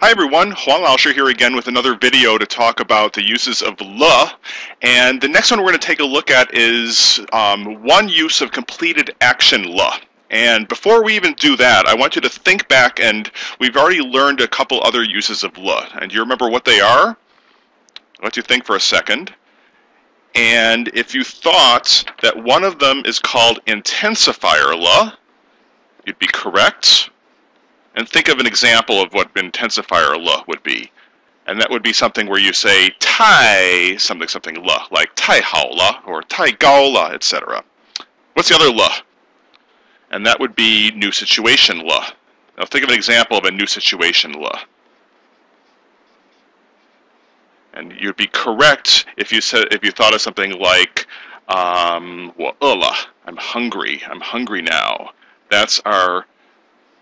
Hi everyone, Huang Laoshi here again with another video to talk about the uses of le. And the next one we're going to take a look at is one use of completed action le. And before we even do that, I want you to think back, and we've already learned a couple other uses of le. And do you remember what they are? I'll let you think for a second. And if you thought that one of them is called intensifier le, you'd be correct. And think of an example of what intensifier le would be. And that would be something where you say tai something something le, like tai hao le or tai gao le, etc. What's the other le? And that would be new situation le. Now think of an example of a new situation le. And you'd be correct if you thought of something like I'm hungry now. That's our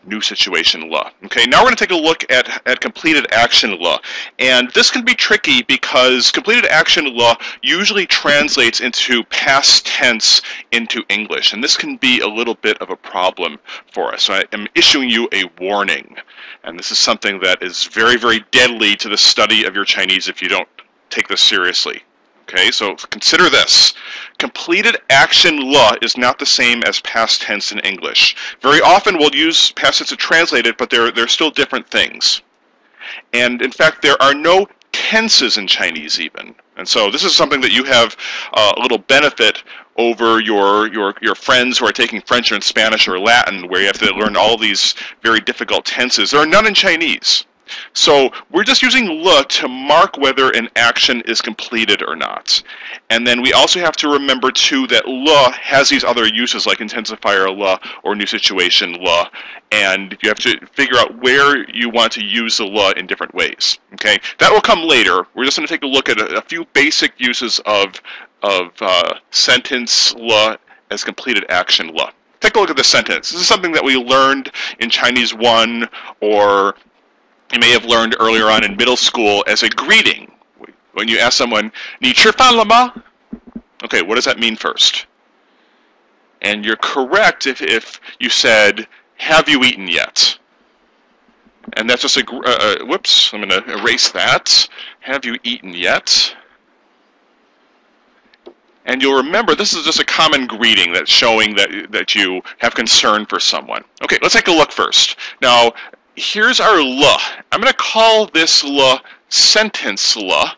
new situation le. Okay, now we're going to take a look at completed action le. And this can be tricky because completed action le usually translates into past tense into English. And this can be a little bit of a problem for us. So I am issuing you a warning. And this is something that is very, very deadly to the study of your Chinese if you don't take this seriously. Okay, so consider this. Completed action le is not the same as past tense in English. Very often we'll use past tense to translate it, but they're still different things. And in fact, there are no tenses in Chinese even. And so this is something that you have a little benefit over your friends who are taking French or Spanish or Latin, where you have to learn all these very difficult tenses. There are none in Chinese. So we're just using le to mark whether an action is completed or not. And then we also have to remember too that le has these other uses like intensifier le or new situation le, and you have to figure out where you want to use the le in different ways. Okay, that will come later. We're just going to take a look at a few basic uses of sentence le as completed action le. Take a look at this sentence. This is something that we learned in Chinese 1, or you may have learned earlier on in middle school as a greeting. When you ask someone, 你吃饭了吗? Okay, what does that mean first? And you're correct if you said, have you eaten yet? And that's just whoops, I'm going to erase that. Have you eaten yet? And you'll remember this is just a common greeting that's showing that you have concern for someone. Okay, let's take a look first. Now, here's our le. I'm going to call this le sentence le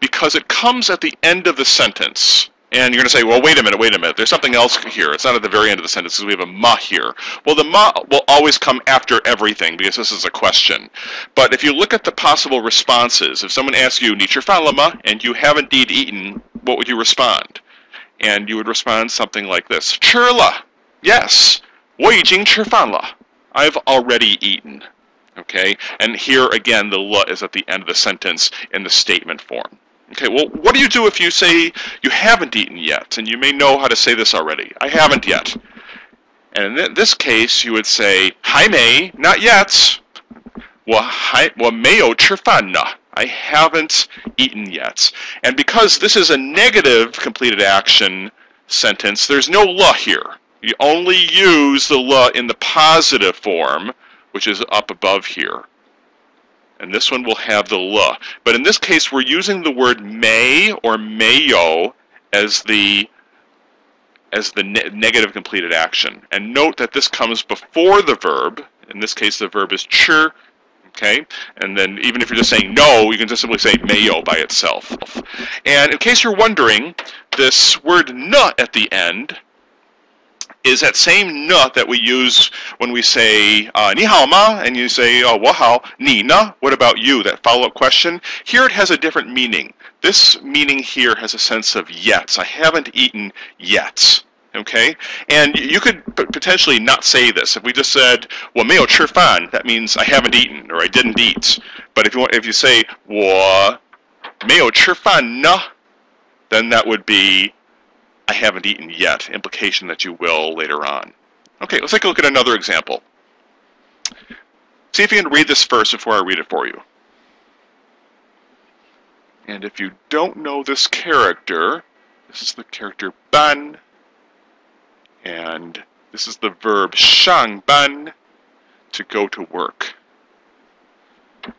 because it comes at the end of the sentence. And you're going to say, well, wait a minute. There's something else here. It's not at the very end of the sentence because we have a ma here. Well, the ma will always come after everything because this is a question. But if you look at the possible responses, if someone asks you, 你吃饭了吗? And you have indeed eaten, what would you respond? And you would respond something like this. 吃了. Yes. 我已经吃饭了. I've already eaten. Okay? And here again, the le is at the end of the sentence in the statement form. Okay, well, what do you do if you say you haven't eaten yet? And you may know how to say this already. I haven't yet. And in this case, you would say, 还没, not yet. 我没有吃饭呢. I haven't eaten yet. And because this is a negative completed action sentence, there's no le here. You only use the le in the positive form, which is up above here. And this one will have the le. But in this case, we're using the word may or mayo as the negative completed action. And note that this comes before the verb. In this case, the verb is 吃. Okay? And then even if you're just saying no, you can just simply say mayo by itself. And in case you're wondering, this word ne at the end is that same ne that we use when we say 你好吗? And you say, oh, 我好, 你呢? What about you? That follow-up question. Here it has a different meaning. This meaning here has a sense of yet. I haven't eaten yet. Okay? And you could potentially not say this. If we just said 我没有吃饭, that means I haven't eaten or I didn't eat. But if you say 我没有吃饭呢, then that would be I haven't eaten yet, implication that you will later on. Okay, let's take a look at another example. See if you can read this first before I read it for you. And if you don't know this character, this is the character ban, and this is the verb 上班, to go to work.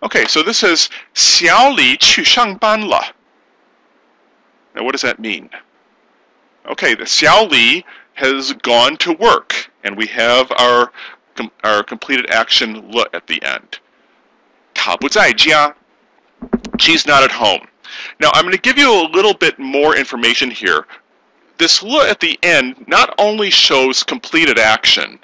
Okay, so this is 小李去上班了. Now what does that mean? Okay, the Xiao Li has gone to work, and we have our completed action le at the end. 她不在家. She's not at home. Now I'm going to give you a little bit more information here. This le at the end not only shows completed action,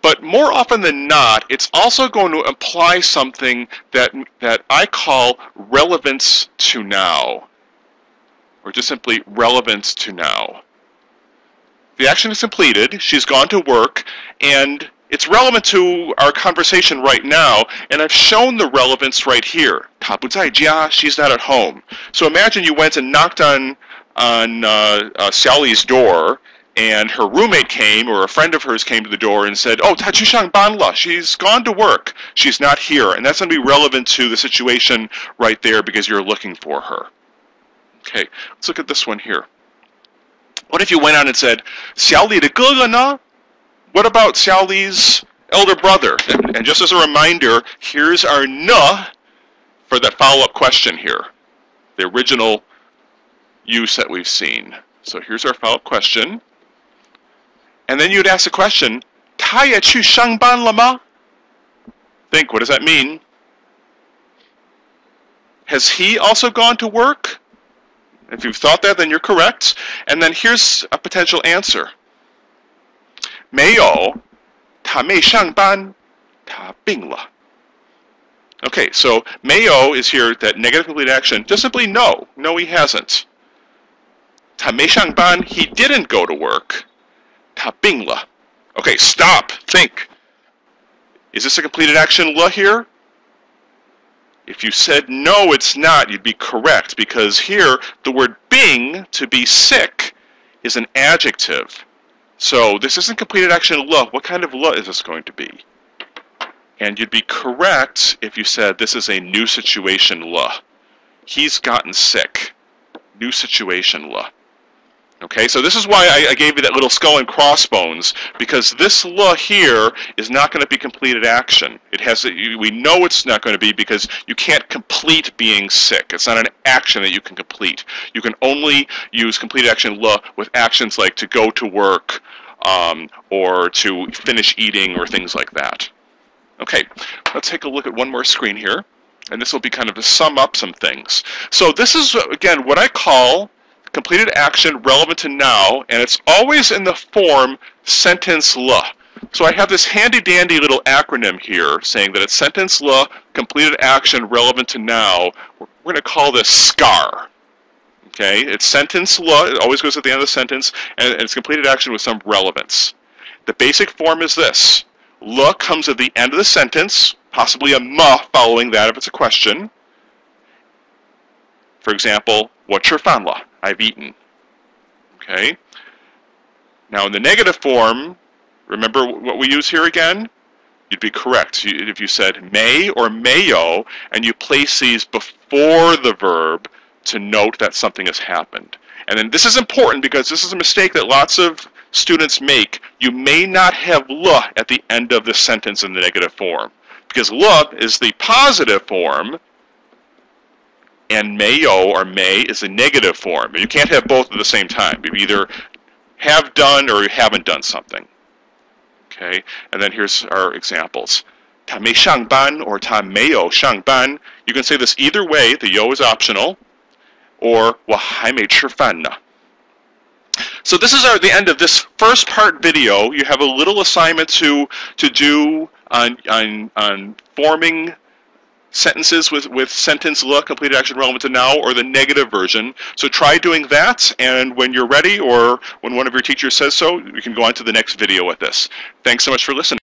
but more often than not, it's also going to imply something that I call relevance to now, or just simply relevance to now. The action is completed, she's gone to work, and it's relevant to our conversation right now, and I've shown the relevance right here. 她不在家, she's not at home. So imagine you went and knocked on Sally's door, and her roommate came, or a friend of hers came to the door and said, "Oh, 她去上班了. She's gone to work. She's not here." And that's going to be relevant to the situation right there because you're looking for her. Okay, let's look at this one here. What if you went on and said, 小李的哥哥呢? What about Xiao Li's elder brother? And just as a reminder, here's our ne for that follow-up question here. The original use that we've seen. So here's our follow-up question. And then you'd ask the question, 他也去上班了吗? Think, what does that mean? Has he also gone to work? If you've thought that, then you're correct. And then here's a potential answer. 没有, 他没上班, 他病了. Okay, so 没有 is here, that negative complete action. Just simply no. No, he hasn't. 他没上班, he didn't go to work. 他病了. Okay, stop. Think. Is this a completed action le here? If you said no, it's not, you'd be correct, because here the word bing, to be sick, is an adjective. So this isn't completed action le. What kind of le is this going to be? And you'd be correct if you said this is a new situation le. He's gotten sick. New situation le. Okay, so this is why I gave you that little skull and crossbones, because this le here is not going to be completed action. It has, we know it's not going to be because you can't complete being sick. It's not an action that you can complete. You can only use completed action le with actions like to go to work or to finish eating or things like that. Okay, let's take a look at one more screen here, and this will be kind of to sum up some things. So this is, again, what I call completed action relevant to now, and it's always in the form sentence le. So I have this handy-dandy little acronym here saying that it's sentence le, completed action relevant to now. We're going to call this SCAR. Okay, it's sentence le, it always goes at the end of the sentence, and it's completed action with some relevance. The basic form is this. Le comes at the end of the sentence, possibly a ma following that if it's a question. For example, 我吃饭了. I've eaten. Okay? Now in the negative form, remember what we use here again? You'd be correct. If you said may or mayo, and you place these before the verb to note that something has happened. And then this is important because this is a mistake that lots of students make. You may not have le at the end of the sentence in the negative form, because le is the positive form, and mayo or may is the negative form. You can't have both at the same time. You either have done or you haven't done something. Okay, and then here's our examples. 他没上班 or 他没有上班. You can say this either way. The yo is optional. Or 我还没吃饭呢. So this is the end of this first part video. You have a little assignment to do on forming sentences with sentence le, completed action relevant to now, or the negative version. So try doing that, and when you're ready, or when one of your teachers says so, you can go on to the next video with this. Thanks so much for listening.